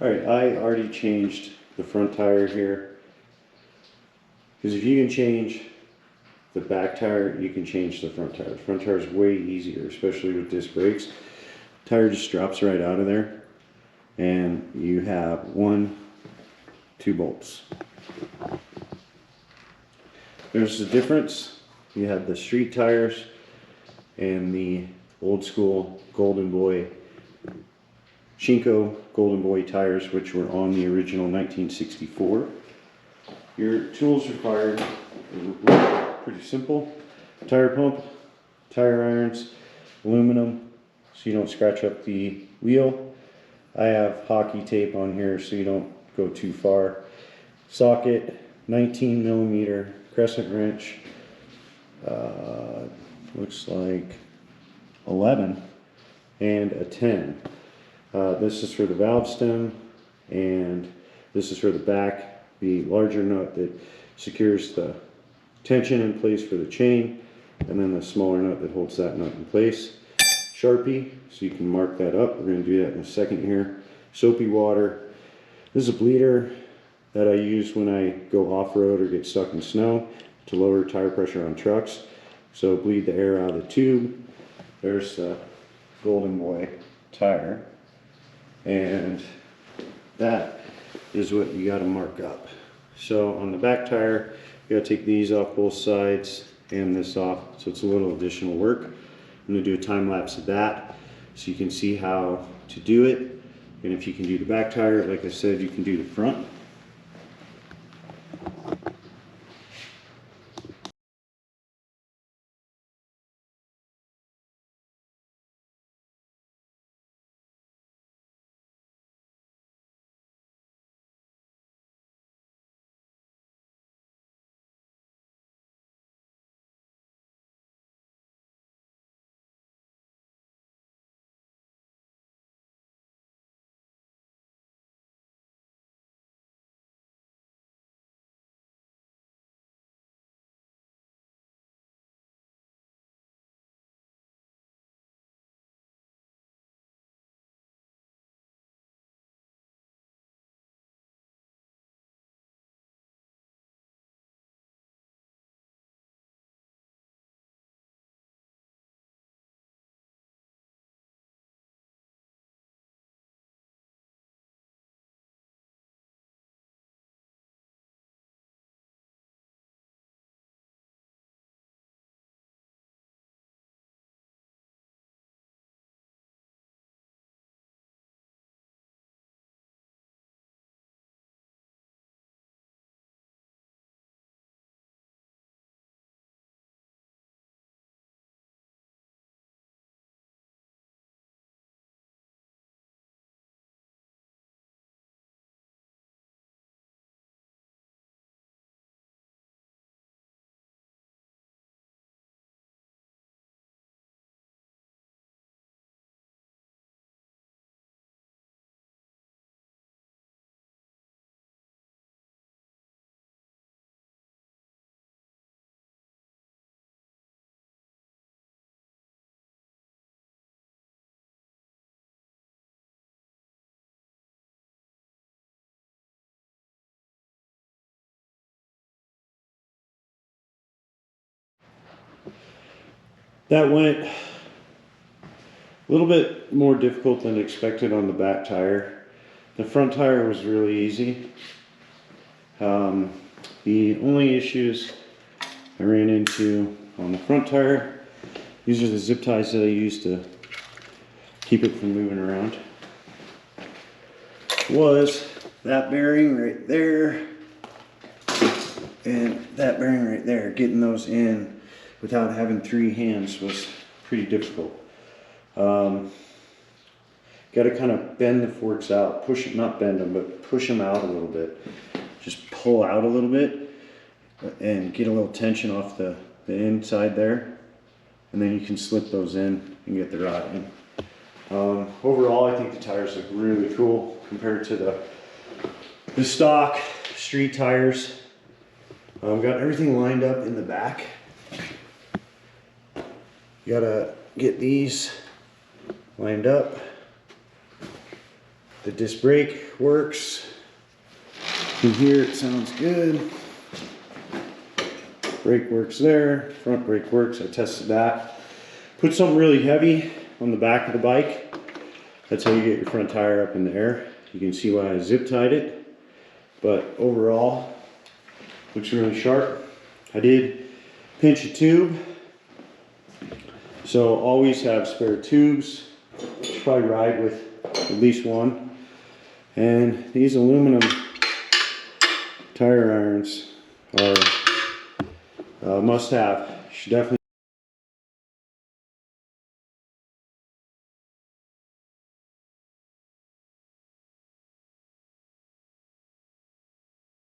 Alright, I already changed the front tire here. Because if you can change the back tire, you can change the front tire. The front tire is way easier, especially with disc brakes. Tire just drops right out of there. And you have 2 bolts. There's the difference. You have the street tires and the old school Golden Boy, Shinko Golden Boy tires, which were on the original 1964. Your tools required are pretty simple. Tire pump, tire irons, aluminum so you don't scratch up the wheel. I have hockey tape on here so you don't go too far. Socket, 19mm crescent wrench, looks like 11, and a 10. This is for the valve stem, and this is for the back, the larger nut that secures the tension in place for the chain, and then the smaller nut that holds that nut in place. Sharpie, so you can mark that up. We're going to do that in a second here. Soapy water. This is a bleeder that I use when I go off-road or get stuck in snow to lower tire pressure on trucks. So bleed the air out of the tube. There's the Golden Boy tire. And that is what you got to mark up. So on the back tire, you got to take these off both sides and this off. So it's a little additional work. I'm going to do a time lapse of that so you can see how to do it. And if you can do the back tire, like I said, you can do the front. That went a little bit more difficult than expected on the back tire. The front tire was really easy. The only issues I ran into on the front tire, these are the zip ties that I use to keep it from moving around, was that bearing right there and that bearing right there. Getting those in without having 3 hands was pretty difficult. Got to kind of bend the forks out, push it, not bend them, but push them out a little bit. Just pull out a little bit and get a little tension off the inside there, and then you can slip those in and get the rod in. Overall, I think the tires look really cool compared to the stock street tires. Got everything lined up in the back. You gotta get these lined up. The disc brake works. In here it sounds good. Brake works there, front brake works, I tested that. Put something really heavy on the back of the bike. That's how you get your front tire up in the air. You can see why I zip tied it. But overall, looks really sharp. I did pinch a tube. So always have spare tubes. Should probably ride with at least one. And these aluminum tire irons are must have. You should definitely